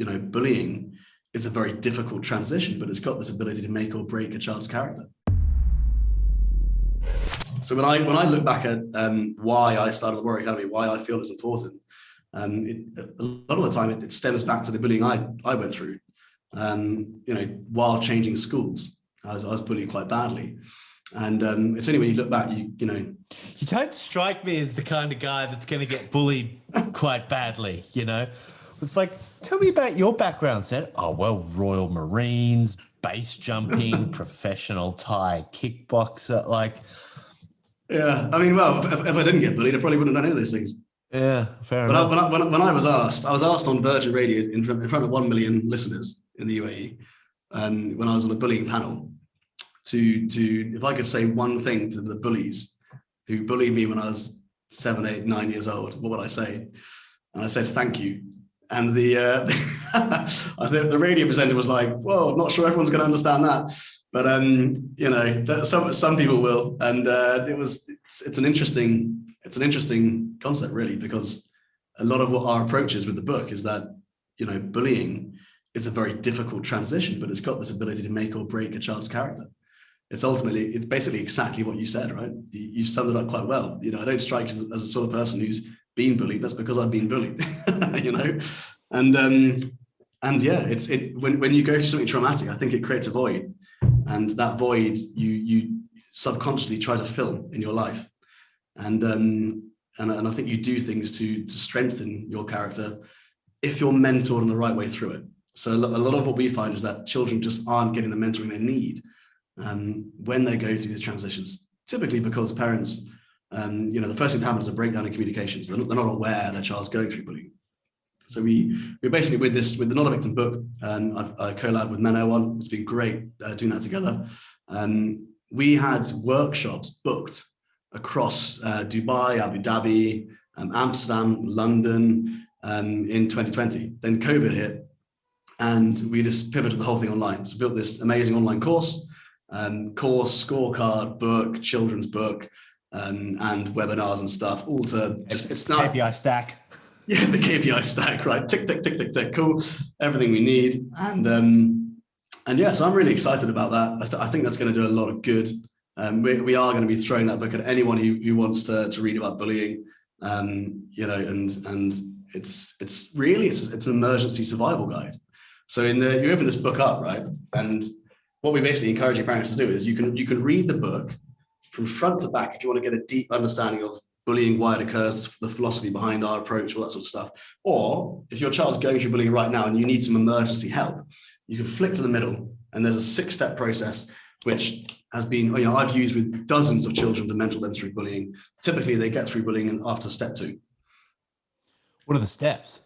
bullying is a very difficult transition, but it's got this ability to make or break a child's character. So when I look back at why I started the Warrior Academy, why I feel it's important, a lot of the time it stems back to the bullying I went through. While changing schools, I was bullied quite badly, and it's only when you look back, you don't strike me as the kind of guy that's going to get bullied quite badly. It's like, tell me about your background, Seb. Oh well, Royal Marines, base jumping, professional Thai kickboxer, like. Yeah, I mean, well, if I didn't get bullied, I probably wouldn't have done any of those things. Yeah, fair enough. When I was asked on Virgin Radio in front of 1 million listeners in the UAE, when I was on a bullying panel, to if I could say one thing to the bullies who bullied me when I was 7, 8, 9 years old, what would I say? And I said, thank you. And the radio presenter was like, well, I'm not sure everyone's going to understand that. But some people will, and it's an interesting concept, really, because a lot of what our approach is with the book is that bullying is a very difficult transition, but it's got this ability to make or break a child's character. It's basically exactly what you said, right? You summed it up quite well. I don't strike as a sort of person who's been bullied. That's because I've been bullied, and yeah, when you go through something traumatic, I think it creates a void. And that void you subconsciously try to fill in your life, and I think you do things to strengthen your character if you're mentored in the right way through it. So a lot of what we find is that children just aren't getting the mentoring they need when they go through these transitions. Typically because parents, the first thing that happens is a breakdown in communications. They're not aware their child's going through bullying. So we basically with the Not a Victim book, and I collab with Menno on. It's been great doing that together. We had workshops booked across Dubai, Abu Dhabi, Amsterdam, London in 2020. Then COVID hit, and we just pivoted the whole thing online. So built this amazing online course, scorecard, book, children's book, and webinars and stuff. All to just it's not KPI stack. Yeah, the KPI stack, right? Tick, tick, tick, tick, tick. Cool. Everything we need. And yeah, so I'm really excited about that. I think that's going to do a lot of good. We are going to be throwing that book at anyone who wants to read about bullying. And it's really an emergency survival guide. So you open this book up, right? And what we basically encourage your parents to do is you can read the book from front to back if you want to get a deep understanding of bullying, why it occurs, the philosophy behind our approach, all that sort of stuff. Or if your child's going through bullying right now and you need some emergency help, you can flick to the middle, and there's a 6-step process which has been, I've used with dozens of children to mentor them through bullying. Typically, they get through bullying after step 2. What are the steps?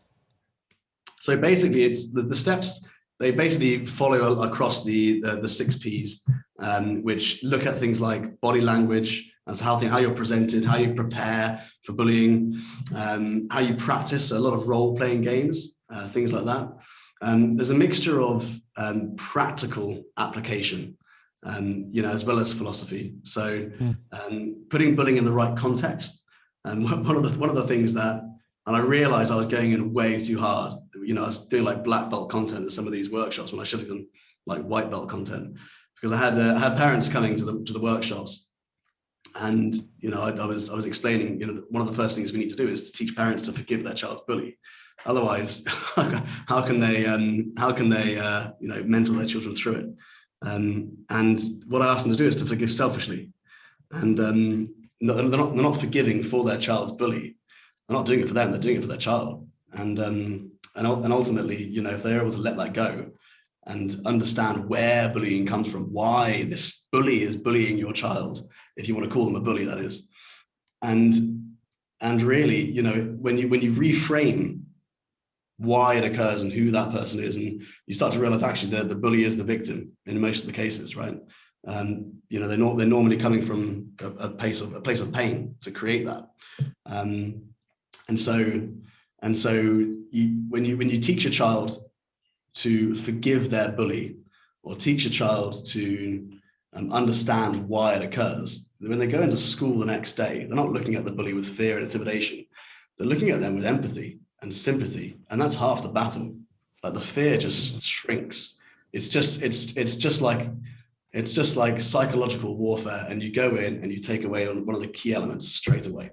So basically, it's the steps. They basically follow across the 6 Ps, which look at things like body language, as how you're presented, how you prepare for bullying, how you practice a lot of role-playing games, things like that. There's a mixture of practical application, as well as philosophy. So putting bullying in the right context. And one of the things that, and I realized I was going in way too hard. I was doing like black belt content at some of these workshops when I should have done like white belt content, because I had parents coming to the workshops. And I was explaining, one of the first things we need to do is to teach parents to forgive their child's bully. Otherwise, how can they mentor their children through it? And what I asked them to do is to forgive selfishly, and they're not forgiving for their child's bully. They're not doing it for them; they're doing it for their child. And ultimately, if they're able to let that go and understand where bullying comes from, why this bully is bullying your child, if you want to call them a bully, that is. And really, when you reframe why it occurs and who that person is, and you start to realize actually the bully is the victim in most of the cases, right? They're normally coming from a place of pain to create that. And so when you teach a child to forgive their bully, or teach a child to understand why it occurs, when they go into school the next day, they're not looking at the bully with fear and intimidation. They're looking at them with empathy and sympathy, and that's half the battle. like the fear just shrinks. It's just like psychological warfare, and you go in and you take away one of the key elements straight away,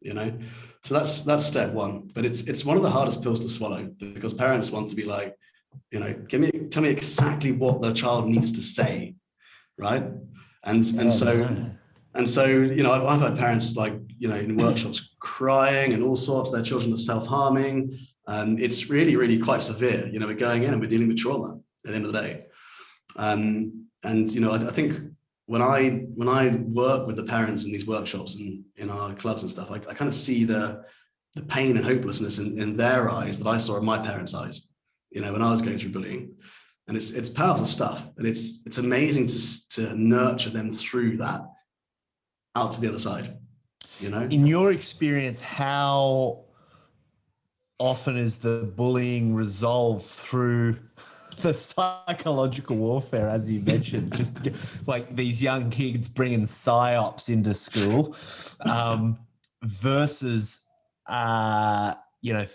you know. So that's step one. But it's one of the hardest pills to swallow, because parents want to be like, you know, tell me exactly what the child needs to say, right? And so you know, I've had parents, like, you know, in workshops crying and all sorts. Their children are self-harming, and it's really quite severe. You know, we're going in and we're dealing with trauma at the end of the day. And you know, I think when I work with the parents in these workshops and in our clubs and stuff, I kind of see the pain and hopelessness in their eyes that I saw in my parents' eyes, you know, when I was going through bullying. And it's powerful stuff, and it's amazing to nurture them through that out to the other side, you know. In your experience, how often is the bullying resolved through the psychological warfare, as you mentioned, just like these young kids bringing psyops into school, versus, you know,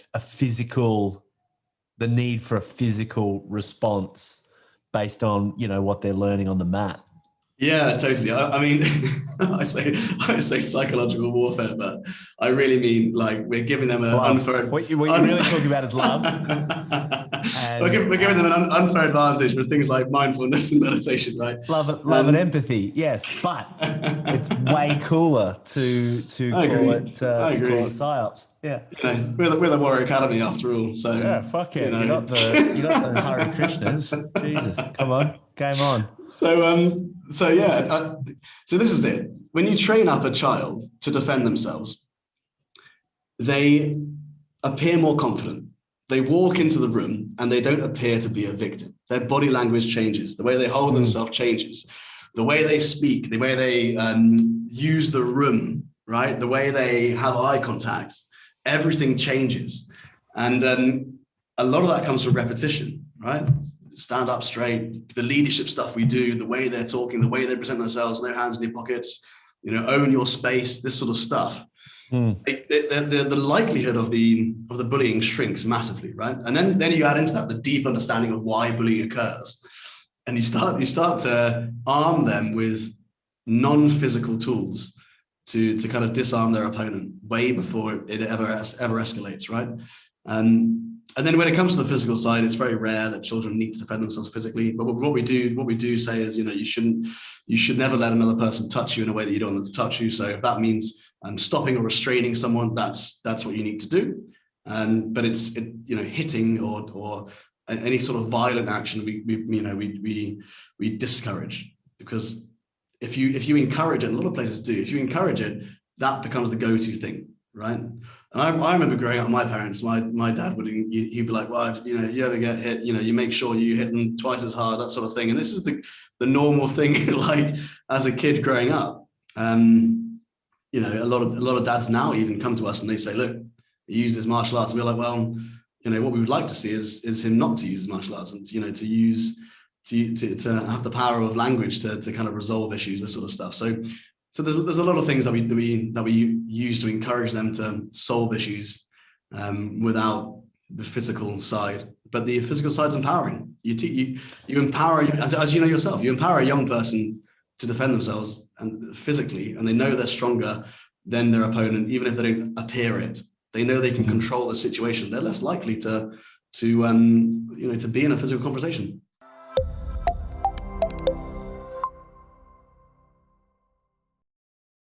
the need for a physical response based on, you know, what they're learning on the mat? Yeah, totally. I mean, I say psychological warfare, but I really mean, like, we're giving them an unfair. What you're really talking about is love. We're giving them an unfair advantage with things like mindfulness and meditation, right? Love and empathy, yes, but it's way cooler to call it psyops. Yeah, you know, we're the Warrior Academy after all. So yeah, fuck yeah, you know. You're not the Hare Krishnas. Jesus, come on, game on. So yeah, so this is it. When you train up a child to defend themselves, they appear more confident. They walk into the room and they don't appear to be a victim. Their body language changes. The way they hold themselves changes. The way they speak, the way they use the room, right? The way they have eye contact, everything changes. And a lot of that comes from repetition, right? Stand up straight, the leadership stuff we do, the way they're talking, the way they present themselves, no hands in your pockets, you know, own your space, this sort of stuff. The likelihood of the bullying shrinks massively, right? And then you add into that the deep understanding of why bullying occurs, and you start to arm them with non-physical tools to kind of disarm their opponent way before it ever escalates, right? And then when it comes to the physical side, it's very rare that children need to defend themselves physically. But what we do say is, you know, you should never let another person touch you in a way that you don't want them to touch you. So if that means stopping or restraining someone, that's what you need to do. But you know, hitting or any sort of violent action, we discourage, because if you encourage it, and a lot of places do, if you encourage it, that becomes the go-to thing, right? And I remember growing up, my parents, my dad he'd be like, well, if, you know, you ever get hit, you know, you make sure you hit them twice as hard, that sort of thing. And this is the normal thing, like, as a kid growing up. You know, a lot of dads now even come to us and they say, look, he used his martial arts. And we're like, well, you know, what we would like to see is him not to use his martial arts, and, you know, to have the power of language to kind of resolve issues, this sort of stuff. So there's a lot of things that we use to encourage them to solve issues without the physical side. But the physical side's empowering. You empower, as you know yourself, you empower a young person to defend themselves and physically, and they know they're stronger than their opponent, even if they don't appear it. They know they can control the situation. They're less likely to be in a physical confrontation.